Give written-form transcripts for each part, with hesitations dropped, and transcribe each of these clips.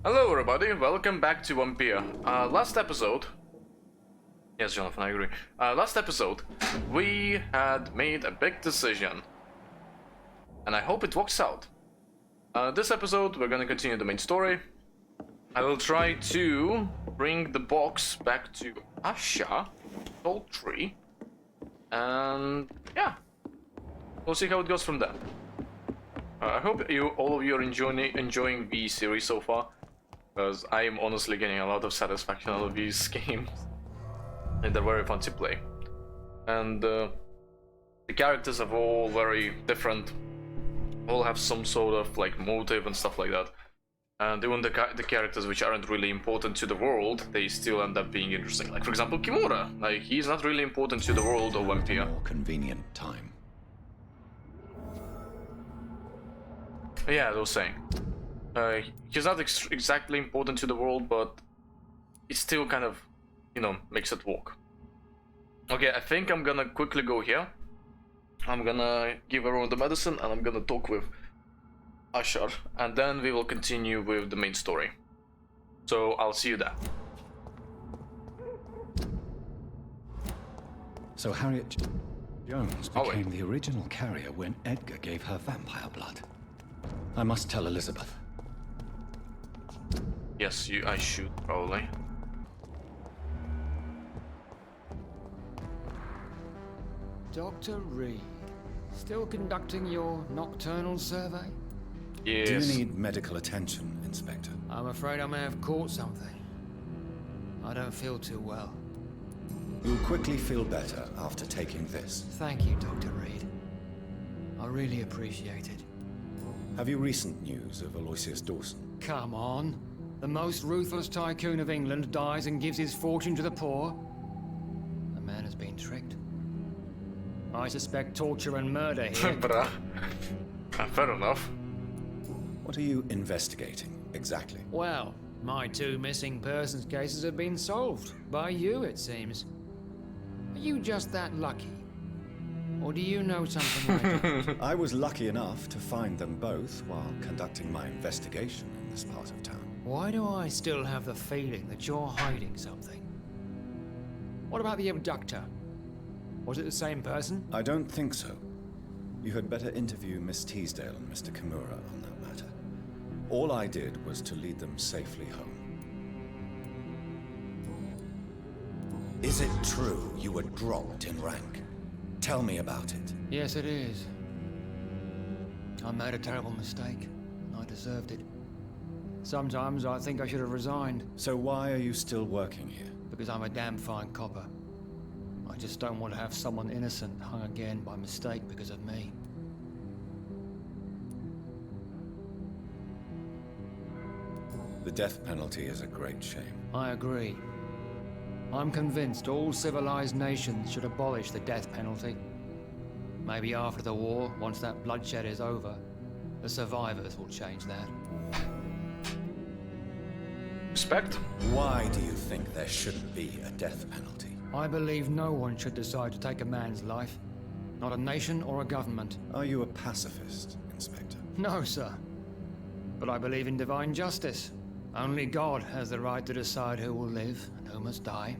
Hello everybody, welcome back to Vampyr. Last episode... Yes, Jonathan, I agree. Last episode, we had made a big decision. And I hope it works out. This episode, we're gonna continue the main story. I will try to bring the box back to Asha, Tall Tree. And yeah, we'll see how it goes from there. I hope all of you are enjoying the series so far, because I am honestly getting a lot of satisfaction out of these games, and they're very fun to play. And the characters are all very different, all have some sort of like motive and stuff like that. And even the characters which aren't really important to the world, they still end up being interesting. Like for example, Kimura, like he's not really important to the world of Vampyr. More convenient time. Yeah, I was saying. He's not exactly important to the world, but it still kind of, you know, makes it work. Okay, I think I'm gonna quickly go here. I'm gonna give everyone the medicine and I'm gonna talk with Ashar, and then we will continue with the main story. So I'll see you there. So Harriet Jones became the original carrier when Edgar gave her vampire blood. I must tell Elizabeth. Yes, I should, probably. Dr. Reed, still conducting your nocturnal survey? Yes. Do you need medical attention, Inspector? I'm afraid I may have caught something. I don't feel too well. You'll quickly feel better after taking this. Thank you, Dr. Reed. I really appreciate it. Have you recent news of Aloysius Dawson? Come on. The most ruthless tycoon of England dies and gives his fortune to the poor. The man has been tricked. I suspect torture and murder here. Bruh. Fair enough. What are you investigating, exactly? Well, my two missing persons cases have been solved. By you, it seems. Are you just that lucky? Or do you know something I don't? I was lucky enough to find them both while conducting my investigation in this part of town. Why do I still have the feeling that you're hiding something? What about the abductor? Was it the same person? I don't think so. You had better interview Miss Teasdale and Mr. Kimura on that matter. All I did was to lead them safely home. Is it true you were dropped in rank? Tell me about it. Yes, it is. I made a terrible mistake. I deserved it. Sometimes I think I should have resigned. So why are you still working here? Because I'm a damn fine copper. I just don't want to have someone innocent hung again by mistake because of me. The death penalty is a great shame. I agree. I'm convinced all civilized nations should abolish the death penalty. Maybe after the war, once that bloodshed is over, the survivors will change that. Respect. Why do you think there shouldn't be a death penalty? I believe no one should decide to take a man's life. Not a nation or a government. Are you a pacifist, Inspector? No, sir. But I believe in divine justice. Only God has the right to decide who will live and who must die.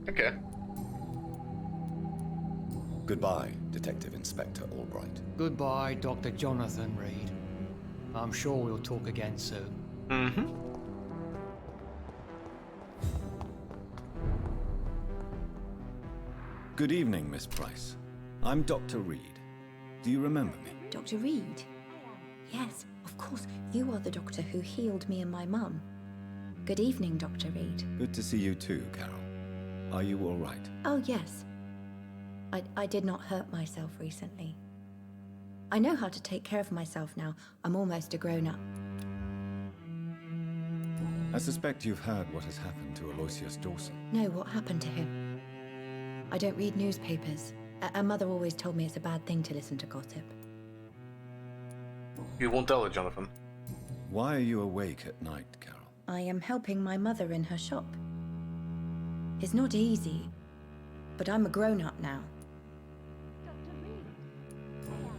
Okay. Goodbye, Detective Inspector Albright. Goodbye, Dr. Jonathan Reed. I'm sure we'll talk again soon. Mm-hmm. Good evening, Miss Price. I'm Dr. Reed. Do you remember me? Dr. Reed? Yes, of course. You are the doctor who healed me and my mum. Good evening, Dr. Reed. Good to see you too, Carol. Are you all right? Oh, yes. I did not hurt myself recently. I know how to take care of myself now. I'm almost a grown-up. I suspect you've heard what has happened to Aloysius Dawson. No, what happened to him? I don't read newspapers. A mother always told me it's a bad thing to listen to gossip. You won't tell it, Jonathan. Why are you awake at night, Carol? I am helping my mother in her shop. It's not easy, but I'm a grown-up now.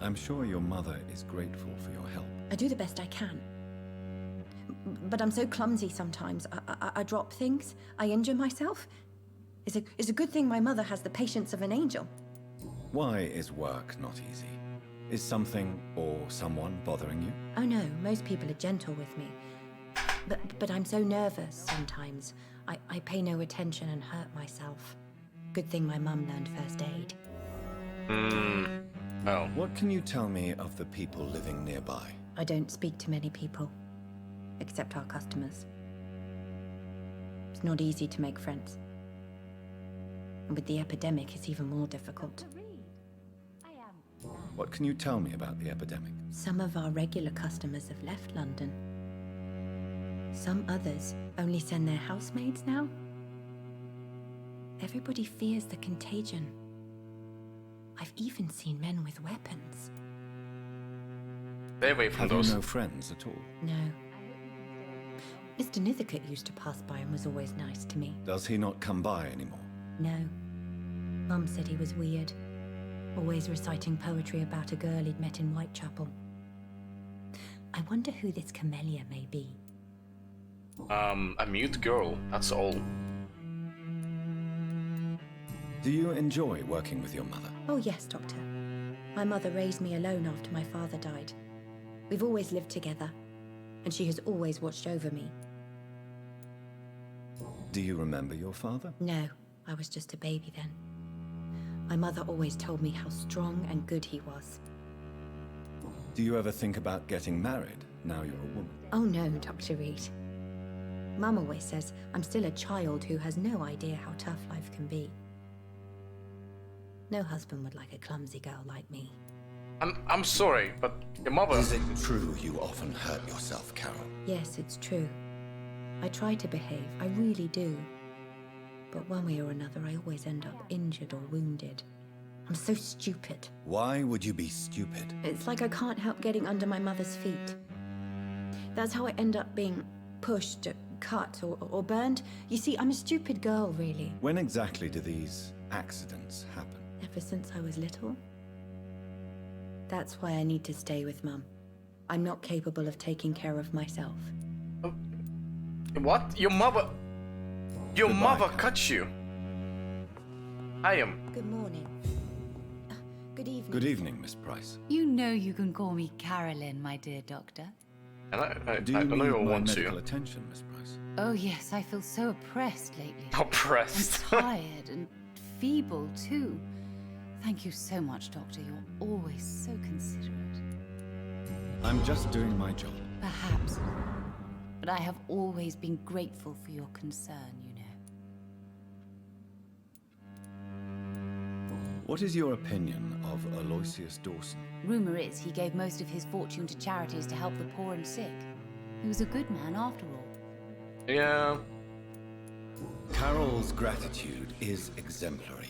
I'm sure your mother is grateful for your help. I do the best I can. but I'm so clumsy sometimes. I drop things. I injure myself. It's a good thing my mother has the patience of an angel. Why is work not easy? Is something or someone bothering you? Oh no, most people are gentle with me. But I'm so nervous sometimes. I pay no attention and hurt myself. Good thing my mum learned first aid. Oh. What can you tell me of the people living nearby? I don't speak to many people, except our customers. It's not easy to make friends. And with the epidemic, it's even more difficult. What can you tell me about the epidemic? Some of our regular customers have left London. Some others only send their housemaids now. Everybody fears the contagion. I've even seen men with weapons. Stay away from Have those. you no friends at all? No. Mr. Nithercott used to pass by and was always nice to me. Does he not come by anymore? No. Mum said he was weird. Always reciting poetry about a girl he'd met in Whitechapel. I wonder who this camellia may be. A mute girl, that's all. Do you enjoy working with your mother? Oh yes, Doctor. My mother raised me alone after my father died. We've always lived together, and she has always watched over me. Do you remember your father? No, I was just a baby then. My mother always told me how strong and good he was. Do you ever think about getting married now you're a woman? Oh no, Dr. Reed. Mum always says I'm still a child who has no idea how tough life can be. No husband would like a clumsy girl like me. I'm sorry, but your mother... Is it true you often hurt yourself, Carol? Yes, it's true. I try to behave, I really do. But one way or another, I always end up injured or wounded. I'm so stupid. Why would you be stupid? It's like I can't help getting under my mother's feet. That's how I end up being pushed, cut, or burned. You see, I'm a stupid girl, really. When exactly do these accidents happen? Ever since I was little. That's why I need to stay with Mum. I'm not capable of taking care of myself. What? Your mother... Your Goodbye, mother Carol. cut you. I am... Good morning. Good evening. Good evening, Miss Price. You know you can call me Carolyn, my dear doctor. And I Do you don't know need you my want medical to. attention, Miss Price? Oh yes, I feel so oppressed lately. Oppressed. I'm tired and feeble too. Thank you so much, Doctor. You're always so considerate. I'm just doing my job. Perhaps. But I have always been grateful for your concern, you know. What is your opinion of Aloysius Dawson? Rumor is he gave most of his fortune to charities to help the poor and sick. He was a good man after all. Yeah. Carol's gratitude is exemplary.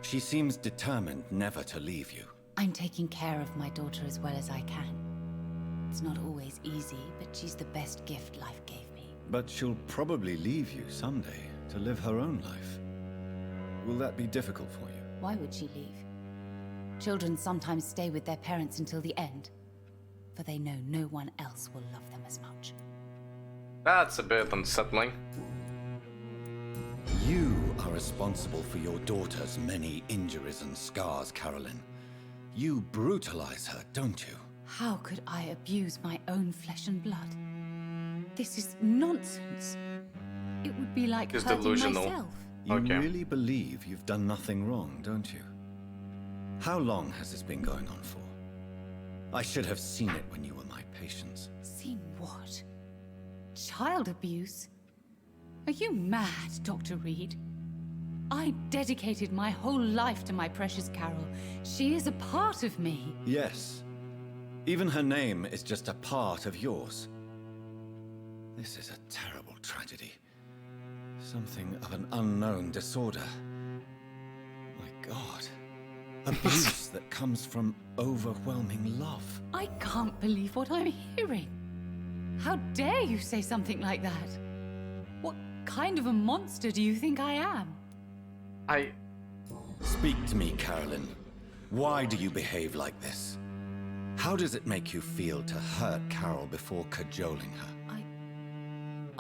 She seems determined never to leave you. I'm taking care of my daughter as well as I can. It's not always easy, but she's the best gift life gave me. But she'll probably leave you someday to live her own life. Will that be difficult for you? Why would she leave? Children sometimes stay with their parents until the end, for they know no one else will love them as much. That's a bit unsettling. You are responsible for your daughter's many injuries and scars, Carolyn. You brutalize her, don't you? How could I abuse my own flesh and blood? This is nonsense. It would be like It's hurting delusional. myself. You Okay. really believe you've done nothing wrong, don't you? How long has this been going on for? I should have seen it when you were my patients. Seen what? Child abuse? Are you mad, Dr. Reed? I dedicated my whole life to my precious Carol. She is a part of me. Yes. Even her name is just a part of yours. This is a terrible tragedy. Something of an unknown disorder. My God. Abuse that comes from overwhelming love. I can't believe what I'm hearing. How dare you say something like that? What kind of a monster do you think I am? Speak to me, Carolyn. Why do you behave like this? How does it make you feel to hurt Carol before cajoling her?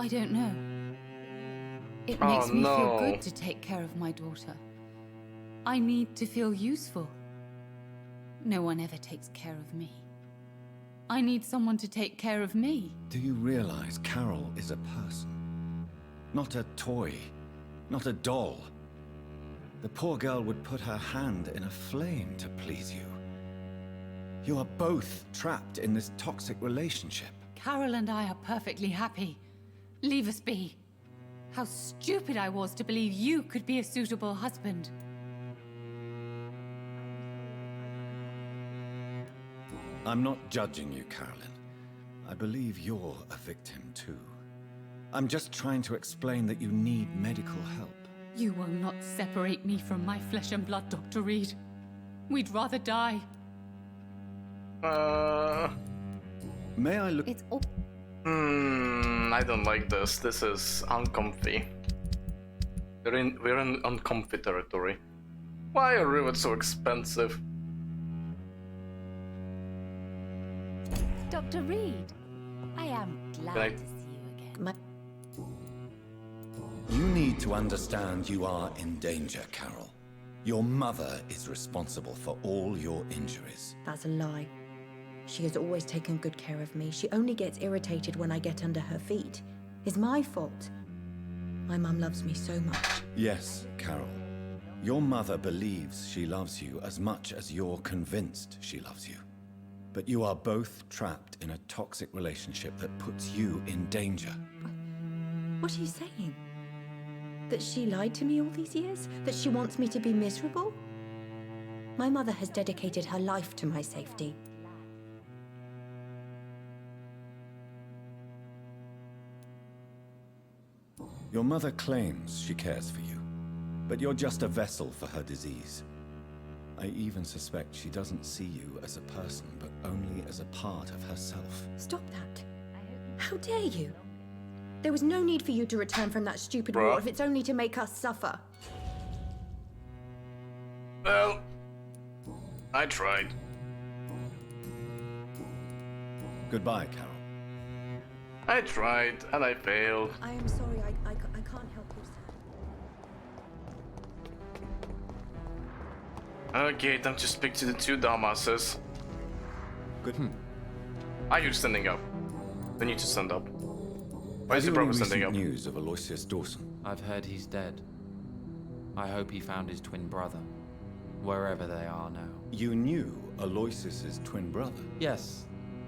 I don't know. It Oh, makes me no. feel good to take care of my daughter. I need to feel useful. No one ever takes care of me. I need someone to take care of me. Do you realize Carol is a person? Not a toy, not a doll. The poor girl would put her hand in a flame to please you. You are both trapped in this toxic relationship. Carol and I are perfectly happy. Leave us be. How stupid I was to believe you could be a suitable husband. I'm not judging you, Carolyn. I believe you're a victim too. I'm just trying to explain that you need medical help. You will not separate me from my flesh and blood, Dr. Reed. We'd rather die. May I look? It's all... I don't like this. This is uncomfy. We're in uncomfy territory. Why are rivets so expensive? Dr. Reed, I am glad Can I- to see you again. You need to understand you are in danger, Carol. Your mother is responsible for all your injuries. That's a lie. She has always taken good care of me. She only gets irritated when I get under her feet. It's my fault. My mum loves me so much. Yes, Carol. Your mother believes she loves you as much as you're convinced she loves you. But you are both trapped in a toxic relationship that puts you in danger. What are you saying? That she lied to me all these years? That she wants me to be miserable? My mother has dedicated her life to my safety. Your mother claims she cares for you, but you're just a vessel for her disease. I even suspect she doesn't see you as a person, but only as a part of herself. Stop that. How dare you? There was no need for you to return from that stupid Bruh. war if it's only to make us suffer. Well, I tried. Goodbye, Carol. I tried, and I failed. I am sorry, I can't help you, sir. Okay, time to speak to the two dumbasses. Good. Are you standing up? They need to stand up. Why is the Have you any brother standing recent up? news of Aloysius Dawson? I've heard he's dead. I hope he found his twin brother, wherever they are now. You knew Aloysius's twin brother? Yes,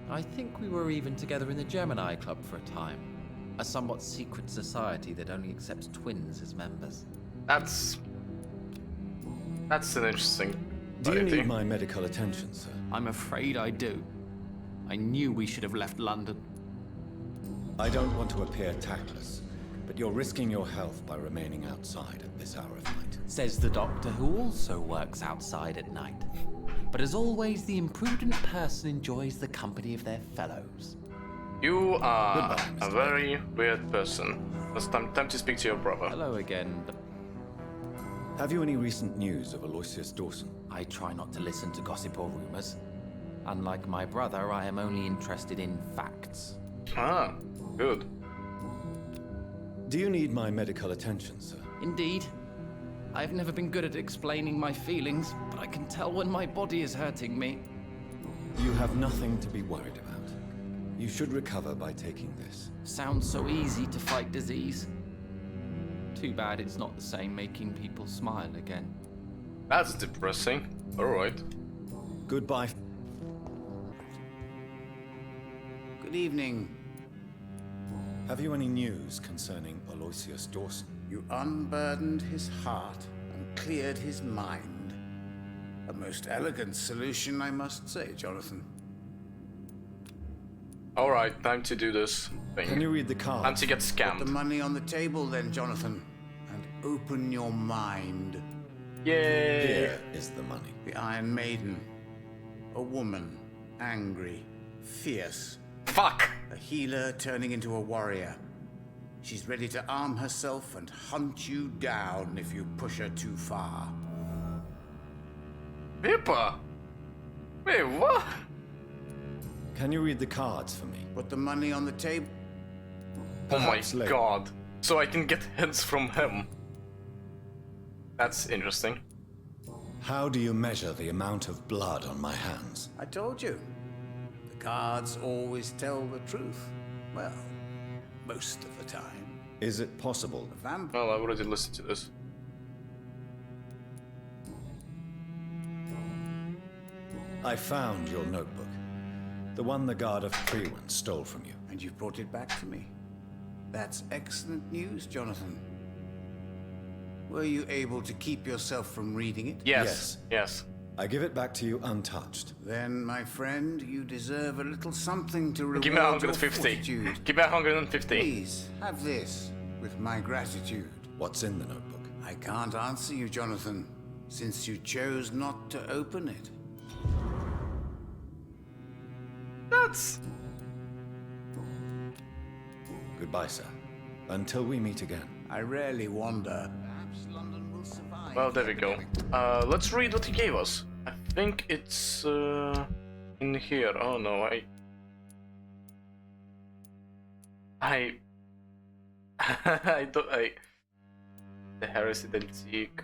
I think we were even together in the Gemini Club for a time. A somewhat secret society that only accepts twins as members. That's an interesting Do you society. need my medical attention, sir? I'm afraid I do. I knew we should have left London. I don't want to appear tactless, but you're risking your health by remaining outside at this hour of night. Says the doctor who also works outside at night. But as always, the imprudent person enjoys the company of their fellows. You are Goodbye, a Mr. very weird person. It's time to speak to your brother. Hello again. Have you any recent news of Aloysius Dawson? I try not to listen to gossip or rumors. Unlike my brother, I am only interested in facts. Ah, good. Do you need my medical attention, sir? Indeed. I've never been good at explaining my feelings, but I can tell when my body is hurting me. You have nothing to be worried about. You should recover by taking this. Sounds so easy to fight disease. Too bad it's not the same making people smile again. That's depressing. Alright. Goodbye. Good evening. Have you any news concerning Aloysius Dawson? You unburdened his heart and cleared his mind. A most elegant solution, I must say, Jonathan. Alright, time to do this Can thing. you read the Time cards? to get Put the scammed. money on the table then, Jonathan, and open your mind. Yay! Here is the money. The Iron Maiden. A woman, angry, fierce. Fuck! A healer turning into a warrior. She's ready to arm herself and hunt you down if you push her too far. Pippa! Wait, what? Can you read the cards for me? Put the money on the table. Oh my Perhaps later. god. So I can get hints from him. That's interesting. How do you measure the amount of blood on my hands? I told you. The cards always tell the truth. Well, most of the time. Is it possible? The vampire. Well, I already listened to this. I found your notebook. The one the guard of Trewen stole from you. And you've brought it back to me. That's excellent news, Jonathan. Were you able to keep yourself from reading it? Yes. Yes. I give it back to you untouched. Then, my friend, you deserve a little something to reward Give me your 150. fortitude. Give me 150. Please, have this, with my gratitude. What's in the notebook? I can't answer you, Jonathan, since you chose not to open it. That's... Goodbye, sir. Until we meet again. I rarely wander. Perhaps London will survive. Well, there we go. Let's read what he gave us. I think it's in here. Oh no, I don't. The heresy identique.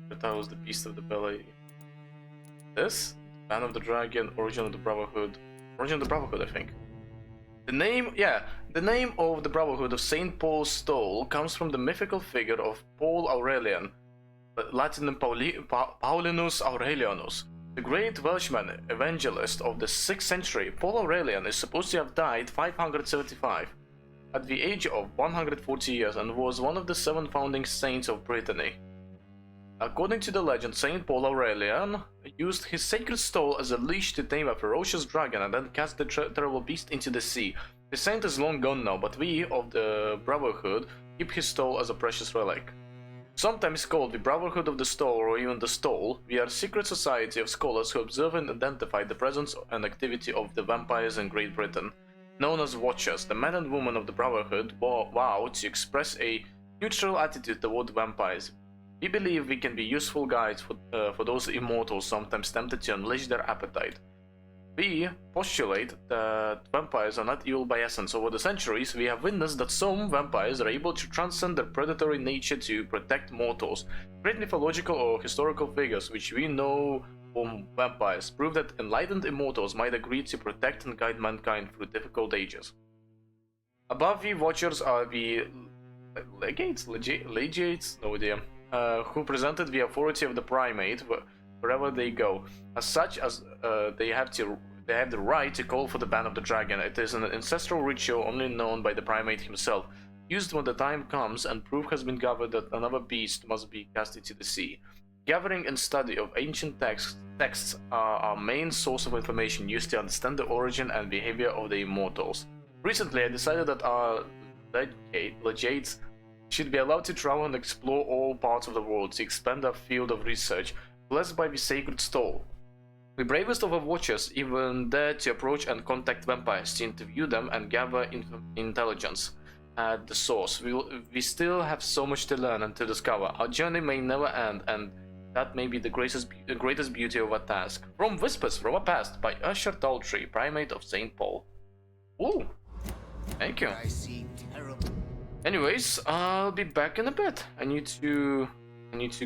That was the beast of the belly. This Ban of the Dragon, Origin of the Brotherhood. Origin of the Brotherhood, I think. The name of the Brotherhood of Saint Paul's Stole comes from the mythical figure of Paul Aurelian, Latin Paulinus Aurelianus, the great Welshman evangelist of the 6th century. Paul Aurelian is supposed to have died 575 at the age of 140 years and was one of the 7 founding saints of Brittany. According to the legend, Saint Paul Aurelian used his sacred stole as a leash to tame a ferocious dragon and then cast the terrible beast into the sea. The saint is long gone now, but we of the Brotherhood keep his stole as a precious relic. Sometimes called the Brotherhood of the Stole or even the Stole, we are a secret society of scholars who observe and identify the presence and activity of the vampires in Great Britain. Known as Watchers, the men and women of the Brotherhood vow to express a neutral attitude toward vampires. We believe we can be useful guides for those immortals sometimes tempted to unleash their appetite. We postulate that vampires are not evil by essence. Over the centuries, we have witnessed that some vampires are able to transcend their predatory nature to protect mortals. Great mythological or historical figures, which we know from vampires, prove that enlightened immortals might agree to protect and guide mankind through difficult ages. Above the Watchers are the legates, no idea. Who presented the authority of the primate wherever they go. As such, they have the right to call for the ban of the dragon. It is an ancestral ritual only known by the primate himself, used when the time comes and proof has been gathered that another beast must be cast into the sea. Gathering and study of ancient texts are our main source of information used to understand the origin and behavior of the immortals. Recently, I decided that our legates should be allowed to travel and explore all parts of the world to expand our field of research, blessed by the sacred stole. The bravest of our watchers even dare to approach and contact vampires to interview them and gather intelligence at the source. We still have so much to learn and to discover. Our journey may never end, and that may be the greatest beauty of our task. From Whispers from a Past by Usher Daltrey, Primate of St. Paul. Ooh, thank you. I see terrible. Anyways, I'll be back in a bit. I need to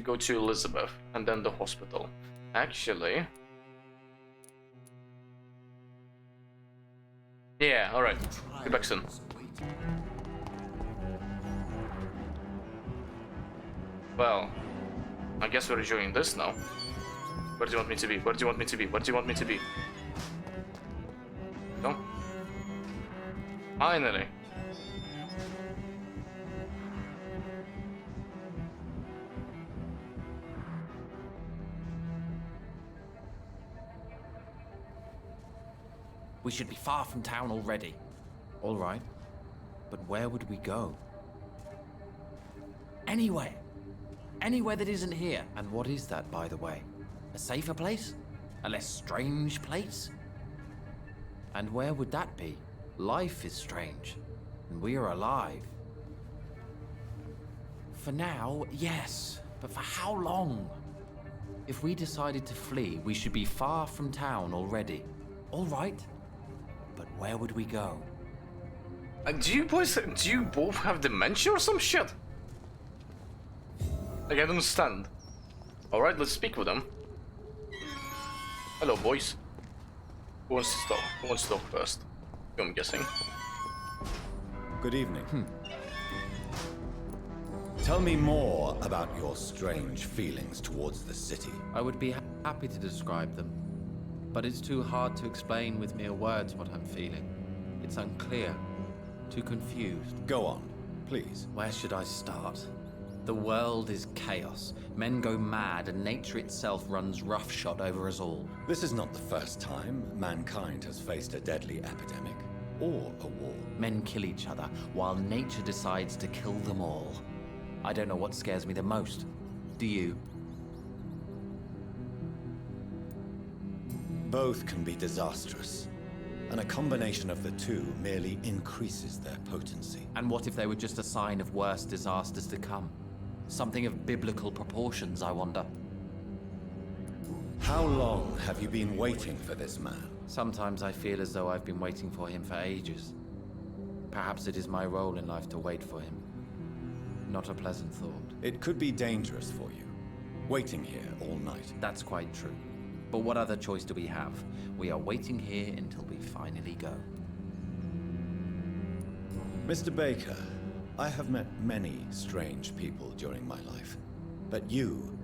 go to Elizabeth and then the hospital. Actually, yeah, all right. Be back soon. Well, I guess we're enjoying this now. Where do you want me to be? Where do you want me to be? Where do you want me to be? No. Finally. We should be far from town already. All right. But where would we go? Anywhere. Anywhere that isn't here. And what is that, by the way? A safer place? A less strange place? And where would that be? Life is strange. And we are alive. For now, yes. But for how long? If we decided to flee, we should be far from town already. All right. But where would we go? Do you both have dementia or some shit? Like, I don't understand. Alright, let's speak with them. Hello, boys. Who wants to talk? Who wants to talk first? You, I'm guessing. Good evening. Tell me more about your strange feelings towards the city. I would be happy to describe them, but it's too hard to explain with mere words what I'm feeling. It's unclear, too confused. Go on, please. Where should I start? The world is chaos. Men go mad, and nature itself runs roughshod over us all. This is not the first time mankind has faced a deadly epidemic or a war. Men kill each other, while nature decides to kill them all. I don't know what scares me the most. Do you? Both can be disastrous, and a combination of the two merely increases their potency. And what if they were just a sign of worse disasters to come? Something of biblical proportions, I wonder. How long have you been waiting for this man? Sometimes I feel as though I've been waiting for him for ages. Perhaps it is my role in life to wait for him. Not a pleasant thought. It could be dangerous for you, waiting here all night. That's quite true. But what other choice do we have? We are waiting here until we finally go. Mr. Baker, I have met many strange people during my life, but you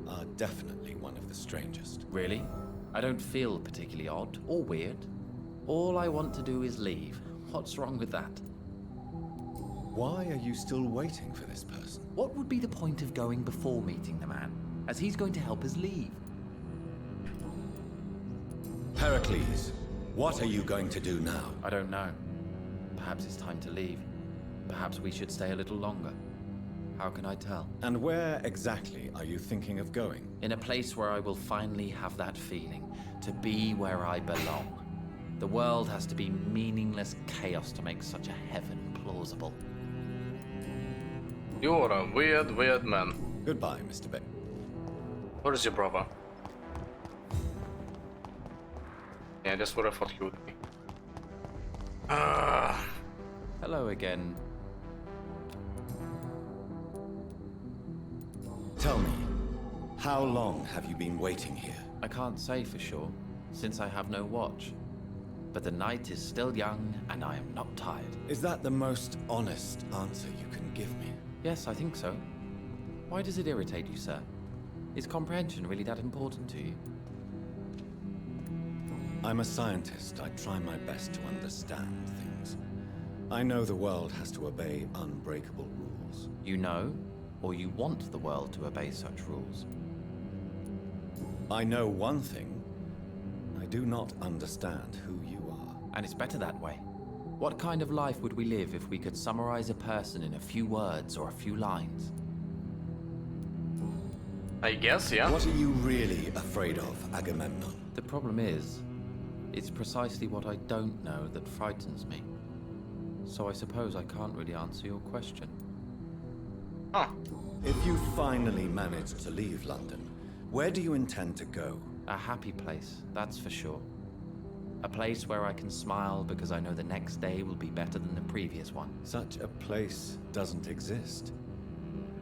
are definitely one of the strangest. Really? I don't feel particularly odd or weird. All I want to do is leave. What's wrong with that? Why are you still waiting for this person? What would be the point of going before meeting the man, as he's going to help us leave? Pericles, what are you going to do now? I don't know. Perhaps it's time to leave. Perhaps we should stay a little longer. How can I tell? And where exactly are you thinking of going? In a place where I will finally have that feeling, to be where I belong. The world has to be meaningless chaos to make such a heaven plausible. You're a weird, weird man. Goodbye, Mr. Baker. Where is your brother? Yeah, that's what I thought he would be. Hello again. Tell me, how long have you been waiting here? I can't say for sure, since I have no watch. But the night is still young, and I am not tired. Is that the most honest answer you can give me? Yes, I think so. Why does it irritate you, sir? Is comprehension really that important to you? I'm a scientist. I try my best to understand things. I know the world has to obey unbreakable rules. You know, or you want the world to obey such rules? I know one thing. I do not understand who you are. And it's better that way. What kind of life would we live if we could summarize a person in a few words or a few lines? I guess, yeah. What are you really afraid of, Agamemnon? The problem is, it's precisely what I don't know that frightens me. So I suppose I can't really answer your question. Huh. If you finally manage to leave London, where do you intend to go? A happy place, that's for sure. A place where I can smile because I know the next day will be better than the previous one. Such a place doesn't exist.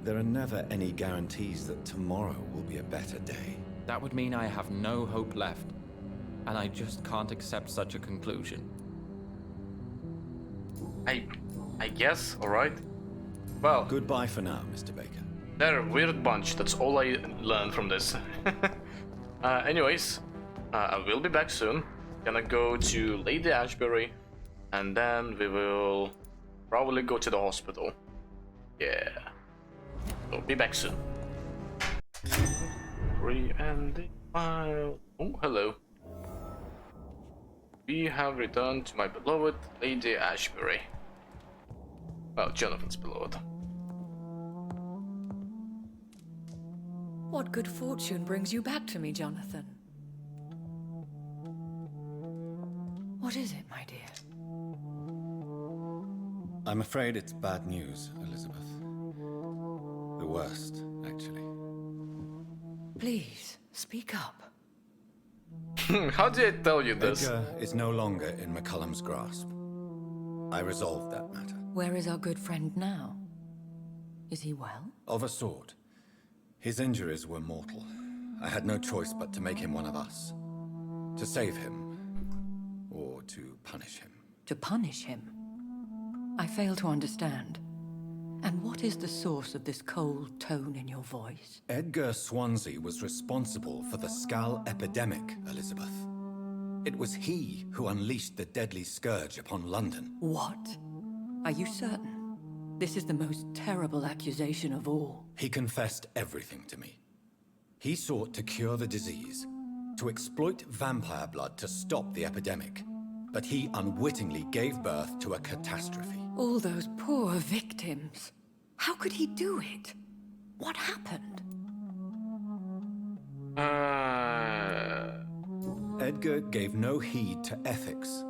There are never any guarantees that tomorrow will be a better day. That would mean I have no hope left, and I just can't accept such a conclusion. I guess, alright. Well, Goodbye for now, Mr. Baker. they're a weird bunch, that's all I learned from this. Anyways, I will be back soon. Gonna go to Lady Ashbury, and then we will probably go to the hospital. Yeah. So be back soon. Re-ending file. Oh, hello. We have returned to my beloved Lady Ashbury. Well, Jonathan's beloved. What good fortune brings you back to me, Jonathan? What is it, my dear? I'm afraid it's bad news, Elizabeth. The worst, actually. Please, speak up. How did I tell you this? Edgar is no longer in McCullum's grasp. I resolved that matter. Where is our good friend now? Is he well? Of a sort. His injuries were mortal. I had no choice but to make him one of us. To save him, or to punish him. To punish him? I fail to understand. And what is the source of this cold tone in your voice? Edgar Swansea was responsible for the Skull epidemic, Elizabeth. It was he who unleashed the deadly scourge upon London. What? Are you certain? This is the most terrible accusation of all. He confessed everything to me. He sought to cure the disease, to exploit vampire blood to stop the epidemic. But he unwittingly gave birth to a catastrophe. All those poor victims. How could he do it? What happened? Edgar gave no heed to ethics.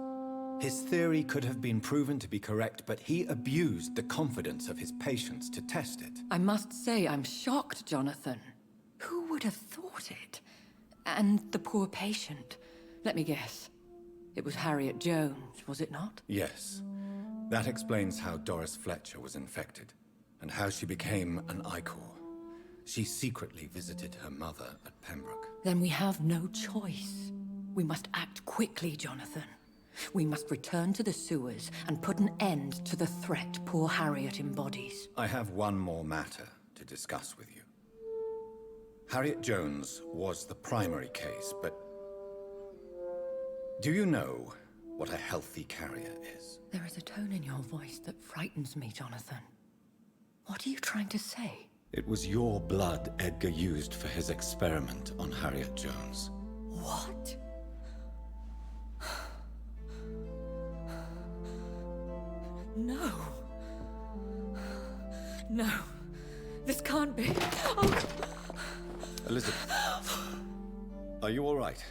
His theory could have been proven to be correct, but he abused the confidence of his patients to test it. I must say I'm shocked, Jonathan. Who would have thought it? And the poor patient. Let me guess. It was Harriet Jones, was it not? Yes. That explains how Doris Fletcher was infected, and how she became an Icor. She secretly visited her mother at Pembroke. Then we have no choice. We must act quickly, Jonathan. We must return to the sewers and put an end to the threat poor Harriet embodies. I have one more matter to discuss with you. Harriet Jones was the primary case, but do you know what a healthy carrier is? There is a tone in your voice that frightens me, Jonathan. What are you trying to say? It was your blood Edgar used for his experiment on Harriet Jones. What? No. No. This can't be. Oh. Elizabeth, are you all right?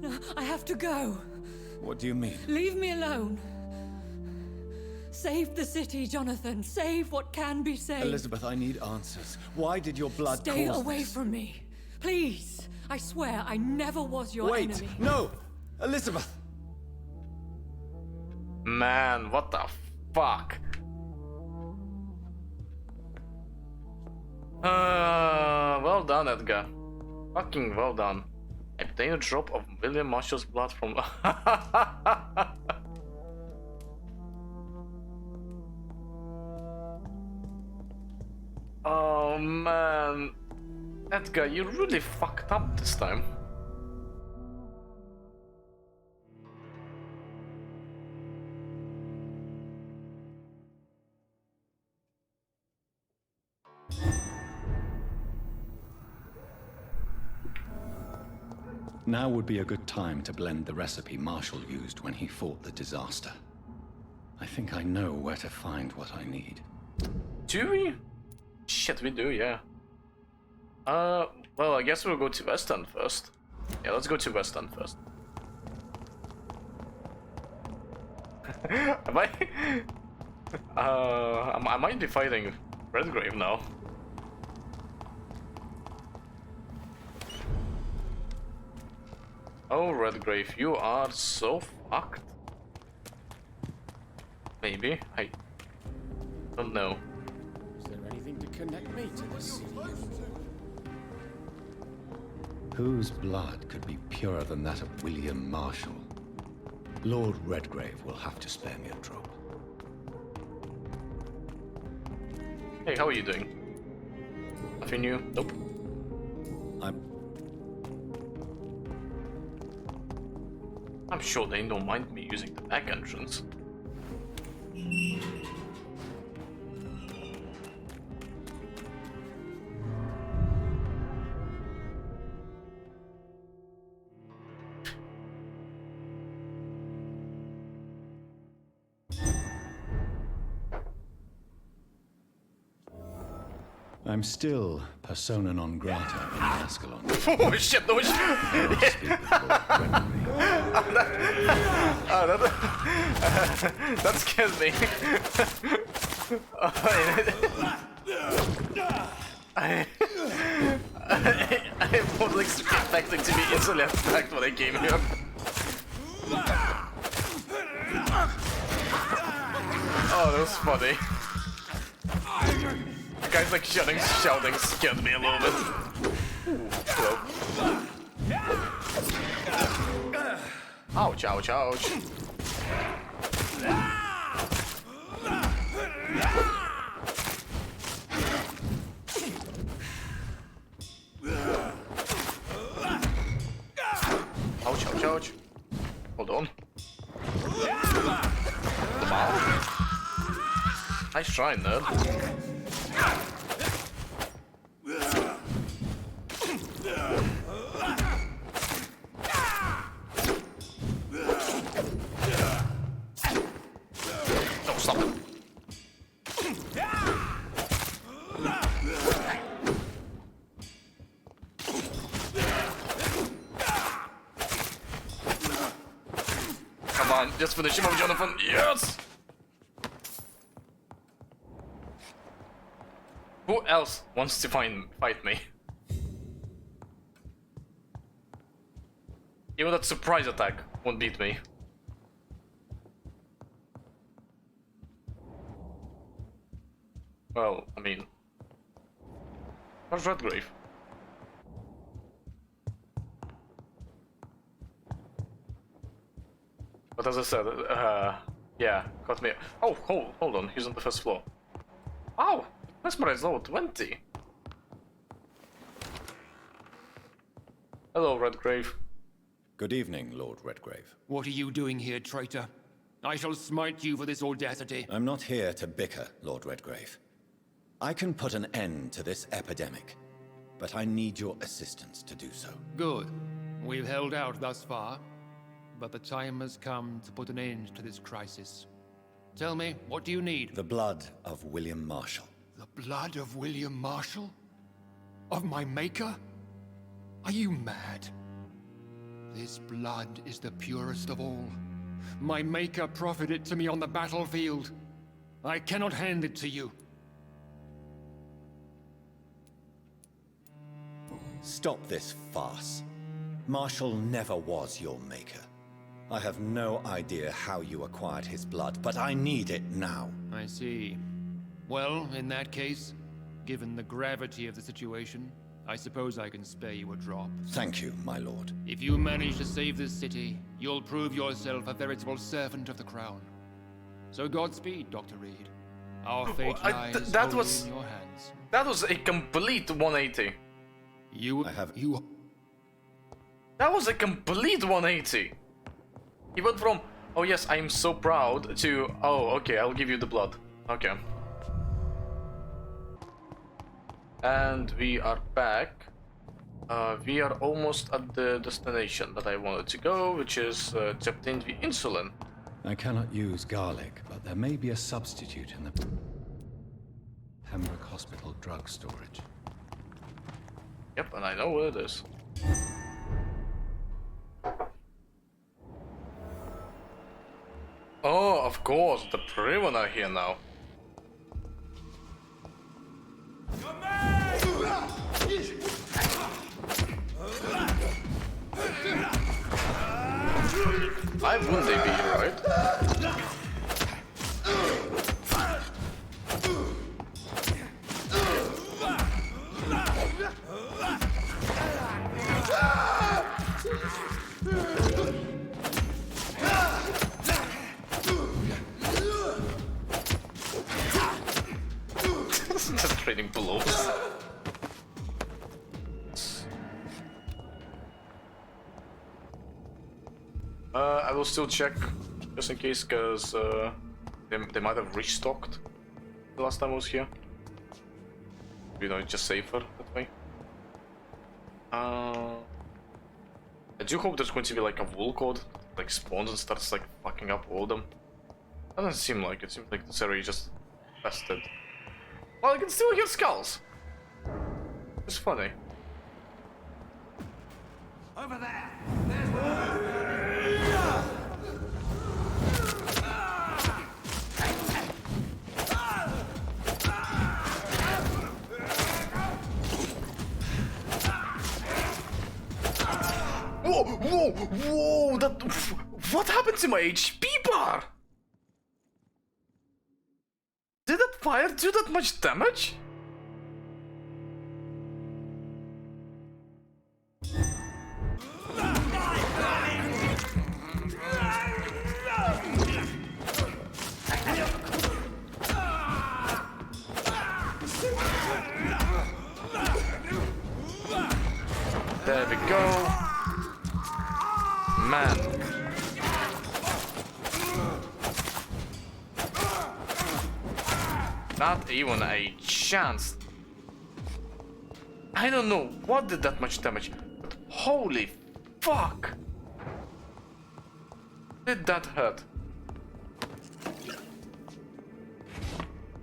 No, I have to go. What do you mean? Leave me alone. Save the city, Jonathan. Save what can be saved. Elizabeth, I need answers. Why did your blood Stay cause away this? from me. Please. I swear I never was your Wait, enemy. no! Elizabeth! Man, what the fuck? Well done, Edgar. Fucking well done. Obtain a drop of William Marshall's blood from... Oh man. Edgar, you really fucked up this time. Now would be a good time to blend the recipe Marshall used when he fought the disaster. I think I know where to find what I need. Do we? Shit, we do, yeah. Well, I guess we'll go to West End first. Yeah, let's go to West End first. I might be fighting Redgrave now. Oh, Redgrave, you are so fucked. Maybe, I don't know. Is there anything to connect me to this city? Whose blood could be purer than that of William Marshall? Lord Redgrave will have to spare me a drop. Hey, how are you doing? Nothing new? Nope. I'm sure they don't mind me using the back entrance. I'm still persona non grata in Ascalon. Oh shit, no shit! That scared me. I wasn't expecting to be instantly attacked when I came here. Oh, that was funny. The guy's like shouting scared me a little bit. Ooh, hello. Ouch, ouch, ouch. Ouch, ouch, ouch. Hold on. Wow. Nice try, nerd. No, stop it. Come on, just finish him off, Jonathan. Yes! Who else wants to fight me? Even that surprise attack won't beat me. Well, I mean... Where's Redgrave? But as I said, yeah, got me. Oh, hold on, he's on the first floor. Oh, mesmerized level 20. Hello, Redgrave. Good evening, Lord Redgrave. What are you doing here, traitor? I shall smite you for this audacity. I'm not here to bicker, Lord Redgrave. I can put an end to this epidemic, but I need your assistance to do so. Good. We've held out thus far, but the time has come to put an end to this crisis. Tell me, what do you need? The blood of William Marshall. The blood of William Marshall? Of my maker? Are you mad? This blood is the purest of all. My maker proffered it to me on the battlefield. I cannot hand it to you. Stop this farce. Marshall never was your maker. I have no idea how you acquired his blood, but I need it now. I see. Well, in that case, given the gravity of the situation, I suppose I can spare you a drop. Thank you, my lord. If you manage to save this city, you'll prove yourself a veritable servant of the crown. So Godspeed, Dr. Reed. Our fate lies wholly in your hands. That was a complete 180. That was a complete 180. He went from, oh yes, I'm so proud, to, oh, okay, I'll give you the blood. Okay. And we are back. We are almost at the destination that I wanted to go, which is to obtain the insulin. I cannot use garlic, but there may be a substitute in the Pembroke Hospital drug storage. Yep, and I know where it is. Oh, of course, the Priven are here now. Why wouldn't they be here, right? Just trading blows. I will still check just in case, because they might have restocked the last time I was here. You know, it's just safer that way. I do hope there's going to be like a wool code like spawns and starts like fucking up all of them. Doesn't seem like it. Seems like this area is just infested. Well, I can still hear skulls. It's funny. Over there! Whoa, whoa, whoa, that... What happened to my HP bar? that fire do that much damage? There we go. Man. Not even a chance. I don't know what did that much damage, but holy fuck. Did that hurt?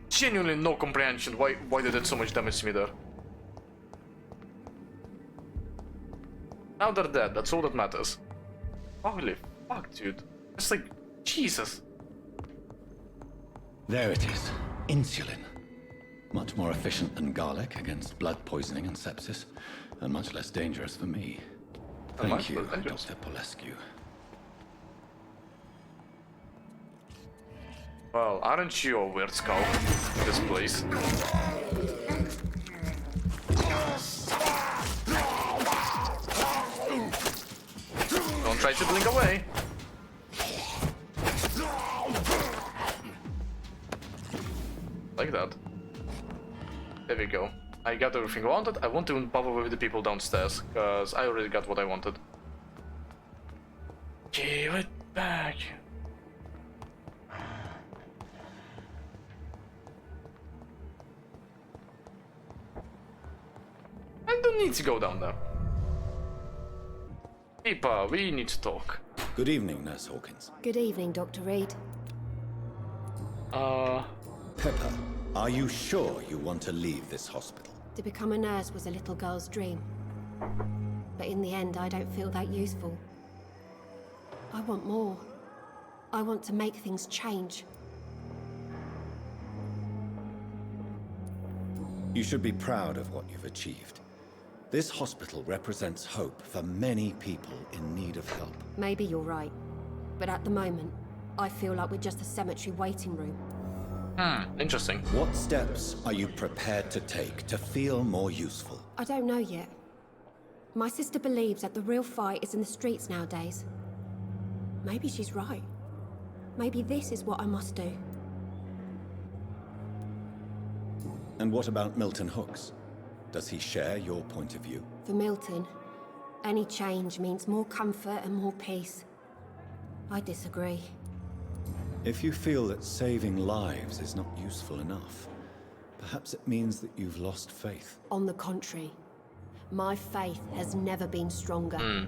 Genuinely no comprehension why they did so much damage to me there. Now they're dead, that's all that matters. Holy fuck, dude. It's like, Jesus. There it is. Insulin. Much more efficient than garlic against blood poisoning and sepsis, and much less dangerous for me. Thank you, Dr. Polescu. Well, aren't you a weird skull? This place. Don't try to blink away. Like that. There we go. I got everything I wanted. I won't even bother with the people downstairs, because I already got what I wanted. Give it back. I don't need to go down there. Pippa, we need to talk. Good evening, Nurse Hawkins. Good evening, Dr. Reed. Pepper, are you sure you want to leave this hospital? To become a nurse was a little girl's dream. But in the end, I don't feel that useful. I want more. I want to make things change. You should be proud of what you've achieved. This hospital represents hope for many people in need of help. Maybe you're right. But at the moment, I feel like we're just a cemetery waiting room. Interesting. What steps are you prepared to take to feel more useful? I don't know yet. My sister believes that the real fight is in the streets nowadays. Maybe she's right. Maybe this is what I must do. And what about Milton Hooks? Does he share your point of view? For Milton, any change means more comfort and more peace. I disagree. If you feel that saving lives is not useful enough, perhaps it means that you've lost faith. On the contrary, my faith has never been stronger.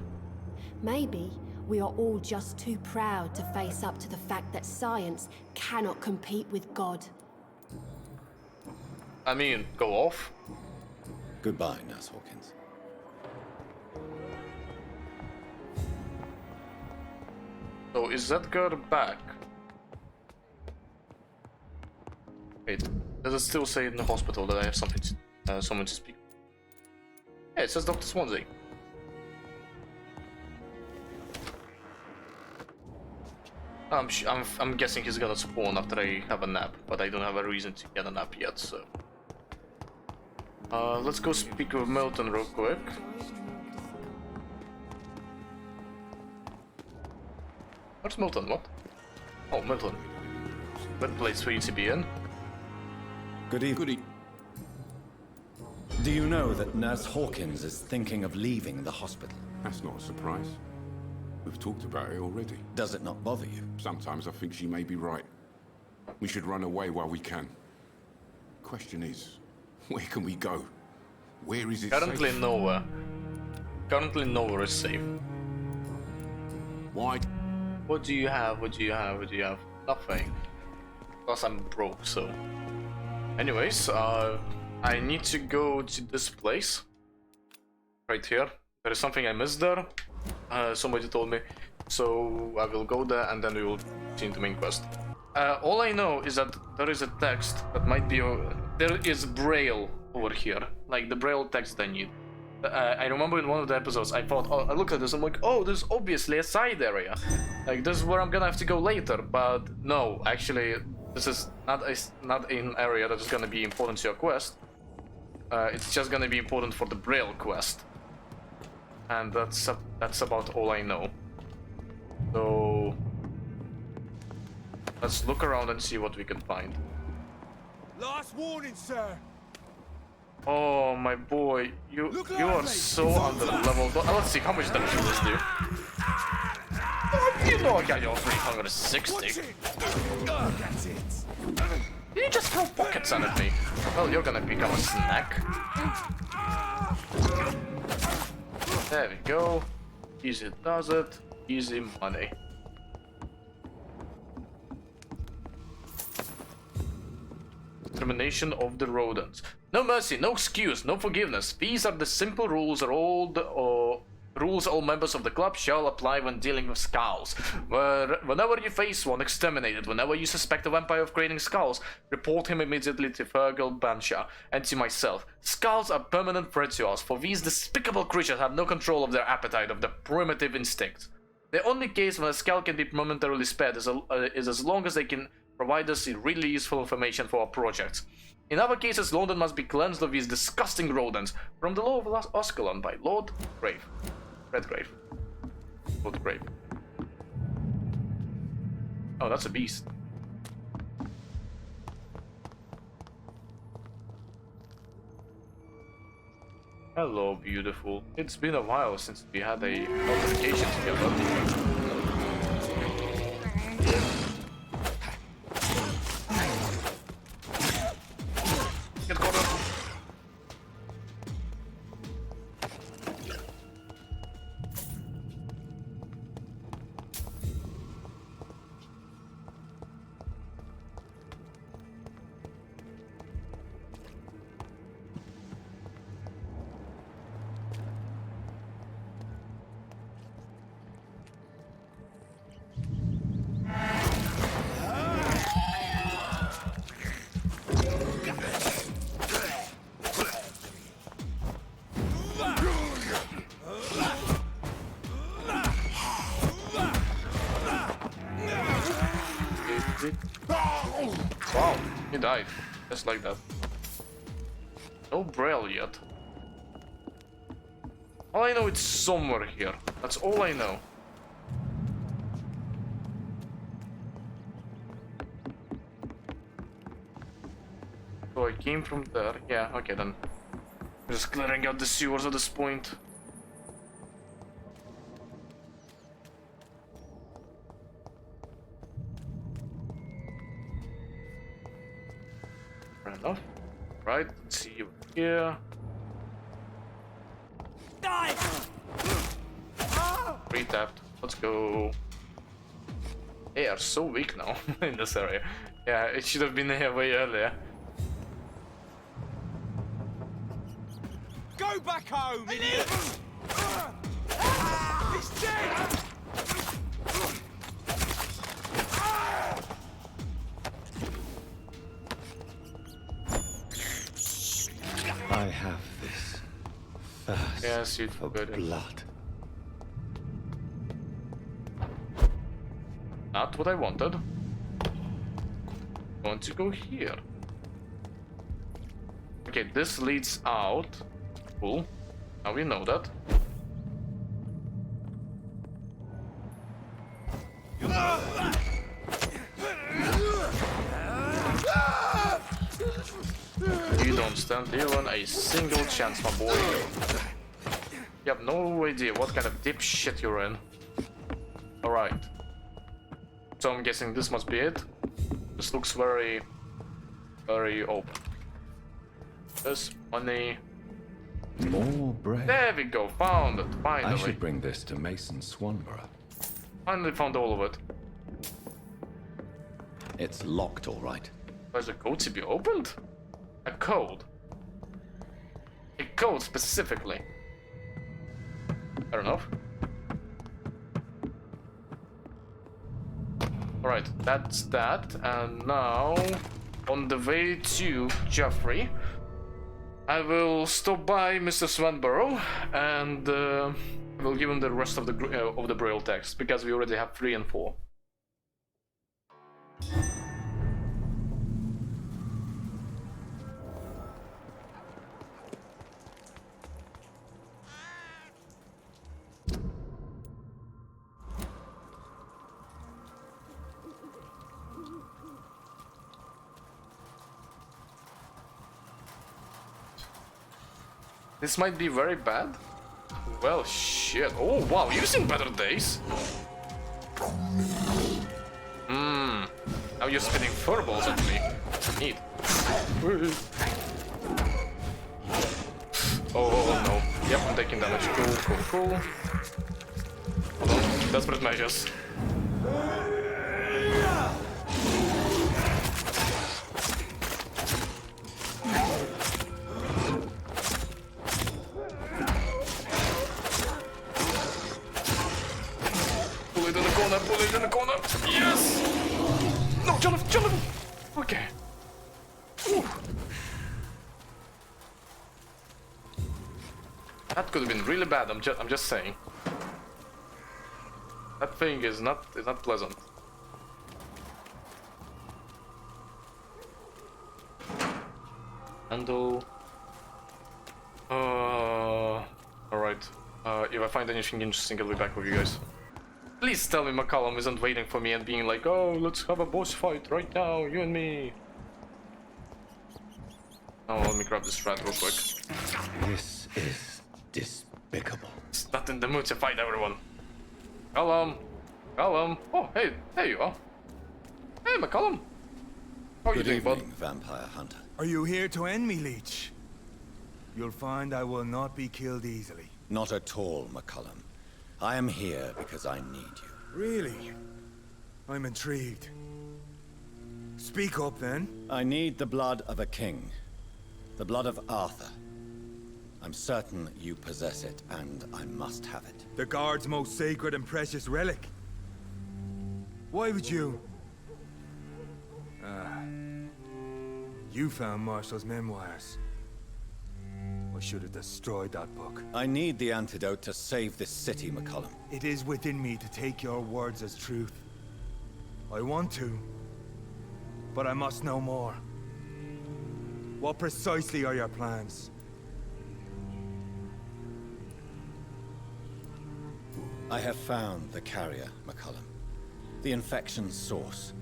Maybe we are all just too proud to face up to the fact that science cannot compete with God. I mean, go off. Goodbye, Nurse Hawkins. So is that girl back? Wait, does it still say in the hospital that I have something to, someone to speak? Yeah, it says Dr. Swansea. I'm guessing he's gonna spawn after I have a nap, but I don't have a reason to get a nap yet, so... let's go speak with Milton real quick. Where's Milton? What? Oh, Milton. Good place for you to be in. Good evening. Do you know that Nurse Hawkins is thinking of leaving the hospital? That's not a surprise. We've talked about it already. Does it not bother you? Sometimes I think she may be right. We should run away while we can. Question is, where can we go? Where is it Currently safe? nowhere. Currently nowhere is safe. Why? What do you have? What do you have? What do you have? Nothing. Plus I'm broke, so... Anyways, I need to go to this place. Right here. There is something I missed there. Somebody told me. So I will go there and then we will continue the main quest. All I know is that there is a text that might be... there is Braille over here. Like the Braille text I need. I remember in one of the episodes I thought, oh, I looked at this, I'm like, oh, there's obviously a side area. Like, this is where I'm gonna have to go later, but no, actually, This is not an area that is gonna be important to your quest. It's just gonna be important for the Braille quest, and that's about all I know. So let's look around and see what we can find. Last warning, sir. Oh my boy, you are so under leveled. Let's see how much damage will this do. You know I got your 360. That's it. You just throw pockets at me. Well, you're gonna become a snack. There we go. Easy does it. Easy money. Termination of the rodents. No mercy, no excuse, no forgiveness. These are the simple rules rules all members of the club shall apply when dealing with skulls. Whenever you face one, exterminate it. Whenever you suspect a vampire of creating skulls, report him immediately to Fergal Bansha and to myself. Skulls are permanent threats to us, for these despicable creatures have no control of their appetite, of their primitive instincts. The only case when a skull can be momentarily spared is as long as they can provide us really useful information for our projects. In other cases, London must be cleansed of these disgusting rodents. From the Law of Osculon by Lord Grave. Redgrave. Lord Grave. Oh, that's a beast. Hello, beautiful. It's been a while since we had a altercation together. Wow, he died. Just like that. No Braille yet. All I know it's somewhere here. That's all I know. So I came from there. Yeah, okay then. Just clearing out the sewers at this point. Fair enough. Right, let's see you here. Retapped. Let's go. They are so weak now in this area. Yeah, it should have been here way earlier. Go back home, idiot! He's dead! I have this thirst Yes, you for forgot it. blood. Not what I wanted. I want to go here. Okay, this leads out. Cool. Now we know that. You don't stand even a single chance, my boy. You have no idea what kind of dipshit you're in. Alright. So I'm guessing this must be it. This looks very, very open. This money. More bread. There we go, found it, I finally. should bring this to Mason Swanborough. Finally found all of it. It's locked, all right. There's a code to be opened? A code? A code specifically? Fair enough. Alright, that's that, and now on the way to Jeffrey, I will stop by Mr. Swanborough and we'll give him the rest of the Braille text because we already have 3 and 4. This might be very bad. Well, shit. Oh, wow, you've seen better days. Now you're spitting furballs at me. Neat. Oh, no. Yep, I'm taking damage. Cool. Hold on. Desperate measures. Pull it in the corner. Yes! No, Jonathan! Okay. Ooh. That could have been really bad. I'm just saying. That thing is not pleasant. Handle. Alright. If I find anything interesting, I'll be back with you guys. Please tell me McCallum isn't waiting for me and being like, oh, let's have a boss fight right now, you and me. Oh, let me grab this rat real quick. This is despicable. It's not in the mood to fight everyone. Callum. Oh, hey, there you are. Hey, McCallum. How are you Good doing, bud? evening, Vampire Hunter. Are you here to end me, Leech? You'll find I will not be killed easily. Not at all, McCullum. I am here because I need you. Really? I'm intrigued. Speak up, then. I need the blood of a king. The blood of Arthur. I'm certain you possess it, and I must have it. The Guard's most sacred and precious relic. Why would you? You found Marshall's memoirs. I should have destroyed that book. I need the antidote to save this city, McCullum. It is within me to take your words as truth. I want to, but I must know more. What precisely are your plans? I have found the carrier, McCullum. The infection's source.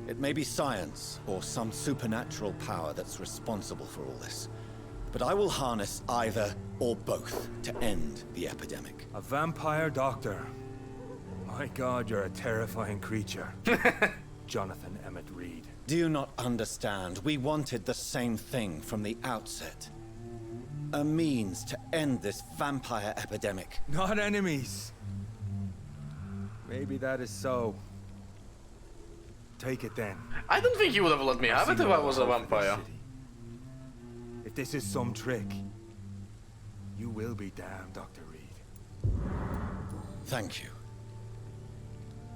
It may be science or some supernatural power that's responsible for all this. But I will harness either or both to end the epidemic. A vampire doctor. My God, you're a terrifying creature. Jonathan Emmett Reed. Do you not understand? We wanted the same thing from the outset. A means to end this vampire epidemic. Not enemies. Maybe that is so. Take it then. I don't think you would have let me have it if I was a vampire. If this is some trick, you will be damned, Dr. Reed. Thank you.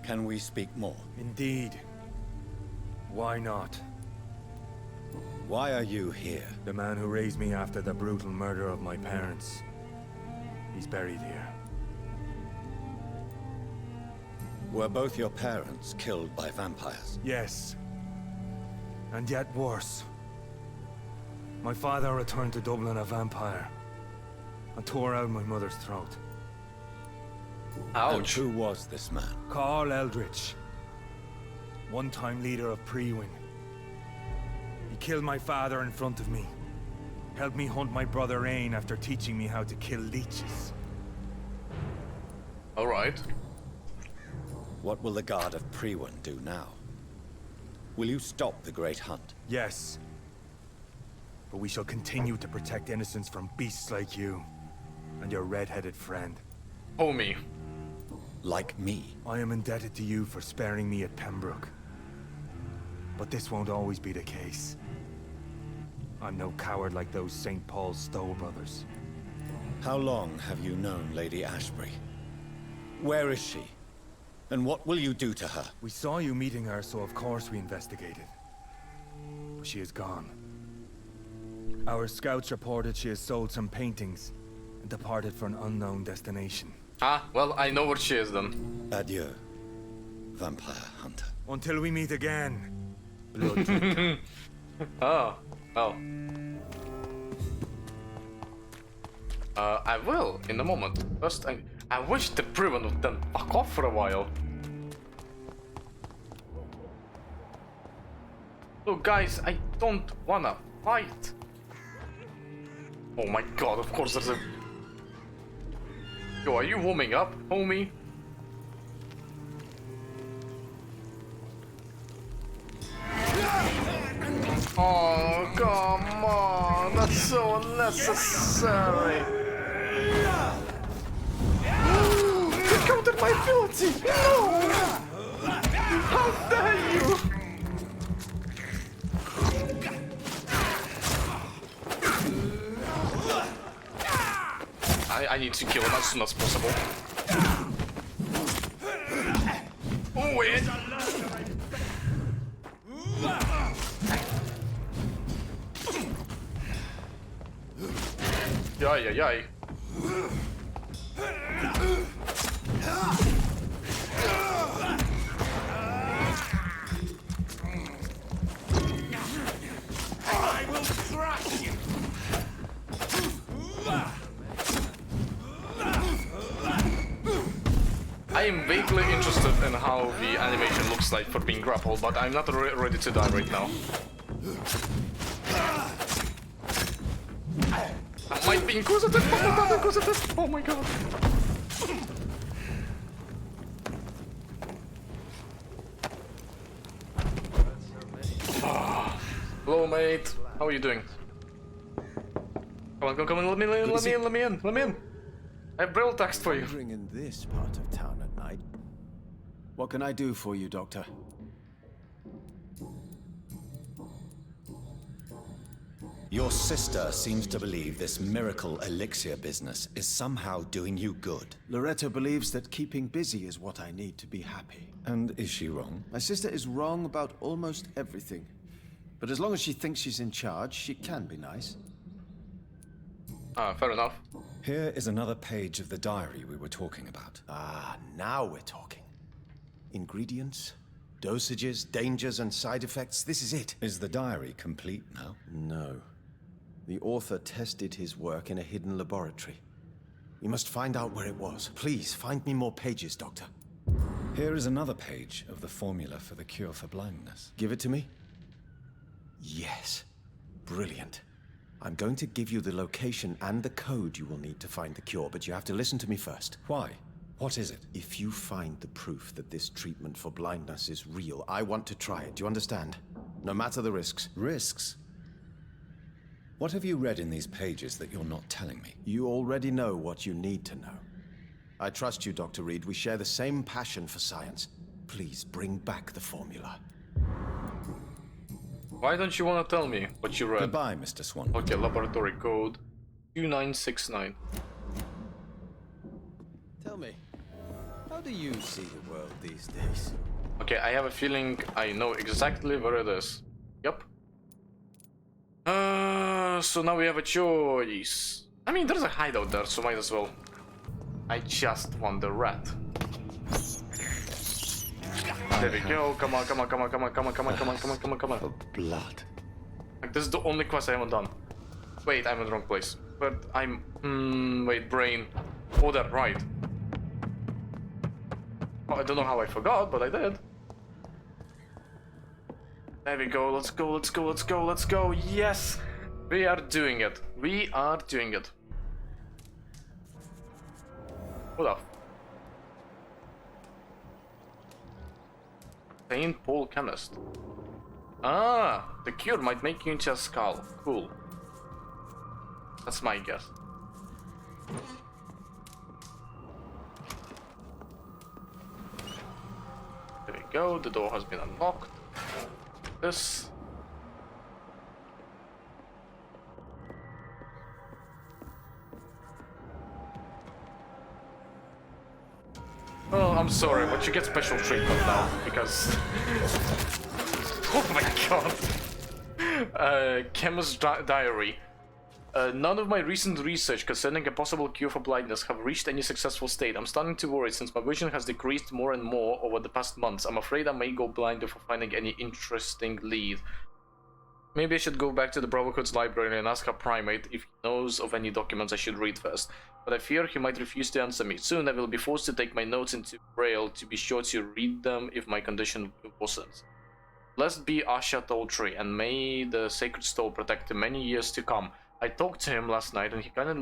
Can we speak more? Indeed. Why not? Why are you here? The man who raised me after the brutal murder of my parents. He's buried here. Were both your parents killed by vampires? Yes. And yet worse. My father returned to Dublin a vampire and tore out my mother's throat. Ouch. And who was this man? Carl Eldritch. One-time leader of Prewin. He killed my father in front of me. Helped me hunt my brother Ain after teaching me how to kill leeches. Alright. What will the Guard of Prewin do now? Will you stop the Great Hunt? Yes. But we shall continue to protect innocents from beasts like you and your red-headed friend. Homie. Like me? I am indebted to you for sparing me at Pembroke. But this won't always be the case. I'm no coward like those St. Paul's Stowe brothers. How long have you known Lady Ashbury? Where is she? And what will you do to her? We saw you meeting her, so of course we investigated. But she is gone. Our scouts reported she has sold some paintings and departed for an unknown destination. Ah, well, I know where she is then. Adieu, Vampire Hunter. Until we meet again, blood drinker. Oh, well. I will, in a moment. First, I wish the Prewin would then fuck off for a while. Look, guys, I don't wanna fight. Oh my god, of course there's a... Yo, are you warming up, homie? Oh, come on, that's so unnecessary. You countered my ability! No! How dare you! I need to kill him as soon as possible. Oh, wait! Yay, yay, yay. I will crush you! I am vaguely interested in how the animation looks like for being grappled, but I'm not ready to die right now. I might be inquisitive! Oh my god, inquisitive! Oh my god! Hello, mate. How are you doing? Come on, come on, let me in. I have braille text for you. In this part of town at night. What can I do for you, Doctor? Your sister seems to believe this miracle elixir business is somehow doing you good. Loretta believes that keeping busy is what I need to be happy. And is she wrong? My sister is wrong about almost everything. But as long as she thinks she's in charge, she can be nice. Ah, fair enough. Here is another page of the diary we were talking about. Ah, now we're talking. Ingredients, dosages, dangers, and side effects. This is it. Is the diary complete now? No. The author tested his work in a hidden laboratory. We must find out where it was. Please, find me more pages, Doctor. Here is another page of the formula for the cure for blindness. Give it to me? Yes. Brilliant. I'm going to give you the location and the code you will need to find the cure, but you have to listen to me first. Why? What is it? If you find the proof that this treatment for blindness is real, I want to try it. Do you understand? No matter the risks. Risks? What have you read in these pages that you're not telling me? You already know what you need to know. I trust you, Dr. Reed. We share the same passion for science. Please bring back the formula. Why don't you want to tell me what you read? Goodbye, Mr. Swan. Okay, laboratory code 2969. Tell me, how do you see the world these days? Okay, I have a feeling I know exactly where it is. Yep. So now we have a choice. I mean, there's a hideout there, so might as well. I just want the rat. There we go. Come on. For blood. Like, this is the only quest I haven't done. Wait, I'm in the wrong place. But I'm... wait, brain. Oh, that's right. Oh, I don't know how I forgot, but I did. There we go. Let's go. Yes! We are doing it. Hold up. Saint Paul Chemist. Ah, the cure might make you into a skull. Cool. That's my guess. There we go, the door has been unlocked. This. Oh, I'm sorry, but you get special treatment now, because... oh my god! Chemist's diary. None of my recent research concerning a possible cure for blindness have reached any successful state. I'm starting to worry since my vision has decreased more and more over the past months. I'm afraid I may go blind before finding any interesting lead. Maybe I should go back to the Brotherhood's library and ask our primate if he knows of any documents I should read first. But I fear he might refuse to answer me. Soon I will be forced to take my notes into Braille to be sure to read them if my condition worsens. Blessed be Asha Toltree, and may the sacred stone protect him many years to come. I talked to him last night and he kind of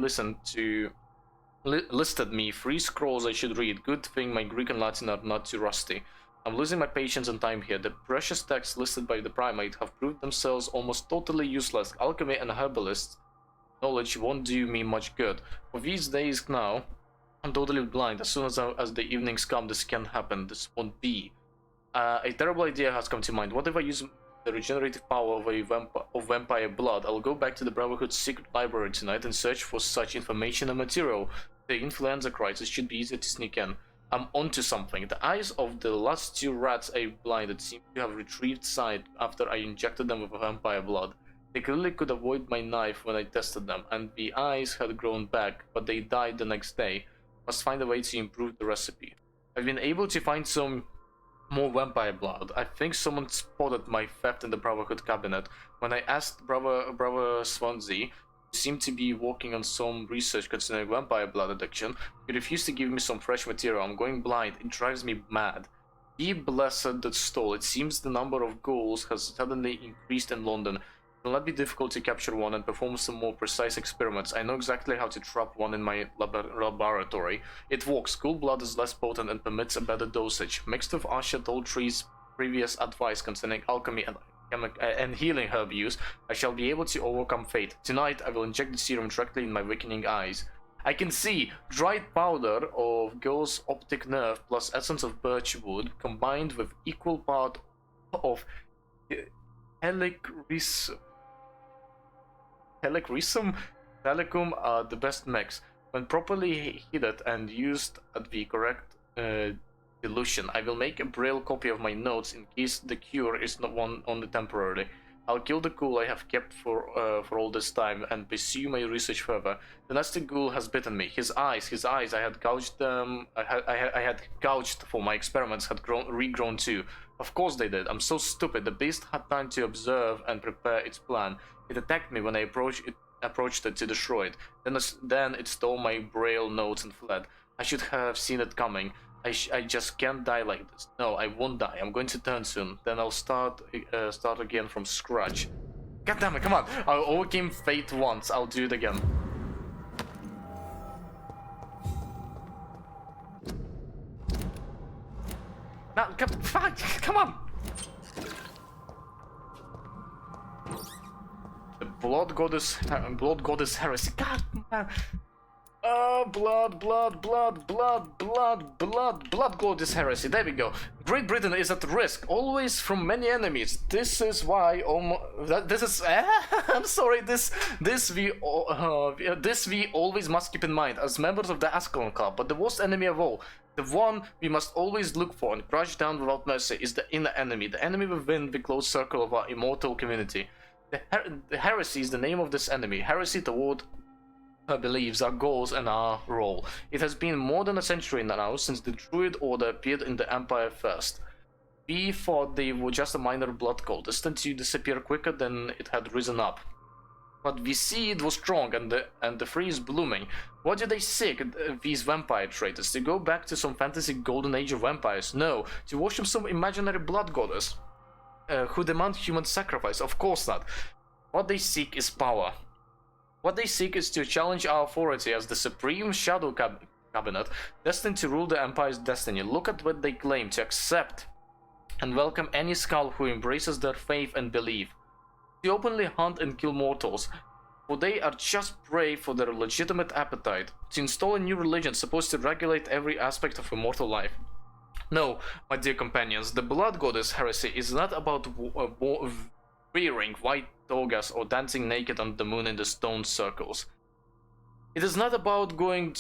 listed me 3 scrolls I should read. Good thing my Greek and Latin are not too rusty. I'm losing my patience and time here. The precious texts listed by the primate have proved themselves almost totally useless. Alchemy and herbalist knowledge won't do me much good. For these days now, I'm totally blind. As soon as the evenings come, this can happen. This won't be. A terrible idea has come to mind. What if I use the regenerative power of vampire blood? I'll go back to the Brotherhood's secret library tonight and search for such information and material. The influenza crisis should be easy to sneak in. I'm onto something. The eyes of the last 2 rats I blinded seem to have retrieved sight after I injected them with vampire blood. They clearly could avoid my knife when I tested them, and the eyes had grown back, but they died the next day. Must find a way to improve the recipe. I've been able to find some more vampire blood. I think someone spotted my theft in the Brotherhood cabinet. When I asked Brother Swansea, who seemed to be working on some research concerning vampire blood addiction, he refused to give me some fresh material. I'm going blind. It drives me mad. Be blessed that stall. It seems the number of ghouls has suddenly increased in London. It will not be difficult to capture one and perform some more precise experiments. I know exactly how to trap one in my laboratory. It works. Cool blood is less potent and permits a better dosage. Mixed with Asha Tree's previous advice concerning alchemy and healing herb use, I shall be able to overcome fate. Tonight, I will inject the serum directly in my weakening eyes. I can see dried powder of girl's optic nerve plus essence of birch wood combined with equal part of Helicum are the best mix. When properly heated and used at the correct dilution, I will make a braille copy of my notes in case the cure is not one only temporarily. I'll kill the ghoul I have kept for all this time and pursue my research further. The nasty ghoul has bitten me. His eyes, I had gouged them. I had gouged for my experiments had regrown too. Of course they did. I'm so stupid. The beast had time to observe and prepare its plan. It attacked me when I approached it to destroy it. Then it stole my braille notes and fled. I should have seen it coming. I just can't die like this. No, I won't die. I'm going to turn soon. Then I'll start again from scratch. God damn it, come on. I overcame fate once. I'll do it again. Now, come on. The blood goddess heresy. God, man. Blood goddess heresy. There we go. Great Britain is at risk, always from many enemies. This is why I'm sorry. This we always must keep in mind as members of the Ascalon Club. But the worst enemy of all, the one we must always look for and crush down without mercy, is the inner enemy. The enemy within the close circle of our immortal community. The heresy is the name of this enemy. Heresy toward her beliefs, our goals, and our role. It has been more than a century now since the Druid Order appeared in the Empire first. We thought they were just a minor blood cult, destined to disappear quicker than it had risen up. But we see it was strong, and the tree is blooming. What do they seek, these vampire traitors? To go back to some fantasy golden age of vampires? No, to worship some imaginary blood goddess who demand human sacrifice? Of course not. What they seek is power. What they seek is to challenge our authority as the supreme shadow cabinet, destined to rule the Empire's destiny. Look at what they claim: to accept and welcome any skull who embraces their faith and belief. To openly hunt and kill mortals, for they are just prey for their legitimate appetite. To install a new religion supposed to regulate every aspect of immortal life. No, my dear companions, the Blood Goddess heresy is not about wearing white togas or dancing naked on the moon in the stone circles. It is not about going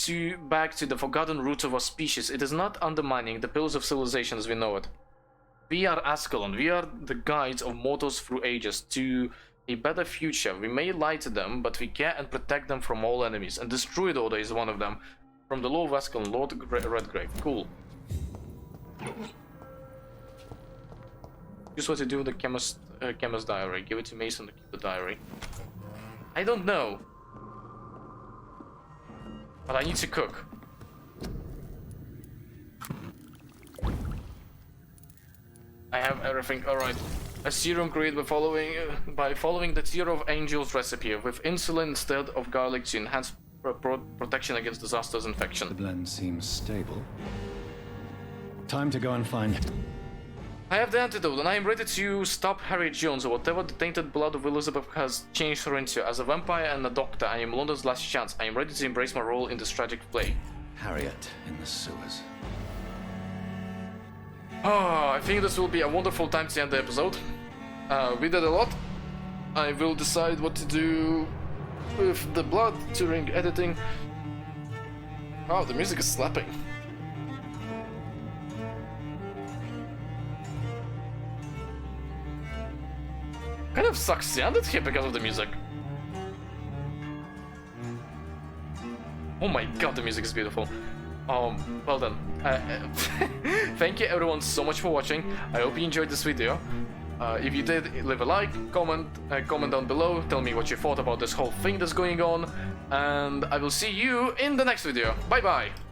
back to the forgotten roots of our species. It is not undermining the pillars of civilization as we know it. We are Ascalon. We are the guides of mortals through ages to a better future. We may lie to them, but we care and protect them from all enemies, and this Druid Order is one of them. From the Law of Ascalon, Lord Redgrave. Cool. Here's what to do with the chemist diary. Give it to Mason to keep the diary. I don't know. But I need to cook. I have everything. Alright. a serum created by following the Tear of Angels recipe with insulin instead of garlic to enhance protection against disasters infection. The blend seems stable. Time to go and find... I have the antidote, and I am ready to stop Harriet Jones or whatever the tainted blood of Elizabeth has changed her into. As a vampire and a doctor, I am London's last chance. I am ready to embrace my role in this tragic play. Harriet in the sewers. Oh, I think this will be a wonderful time to end the episode. We did a lot. I will decide what to do with the blood during editing. Wow, the music is slapping. Kind of sucks sounded here because of the music. Oh my god, the music is beautiful. Well done. Thank you everyone so much for watching. I hope you enjoyed this video. If you did, leave a like, comment down below, tell me what you thought about this whole thing that's going on, and I will see you in the next video. Bye bye!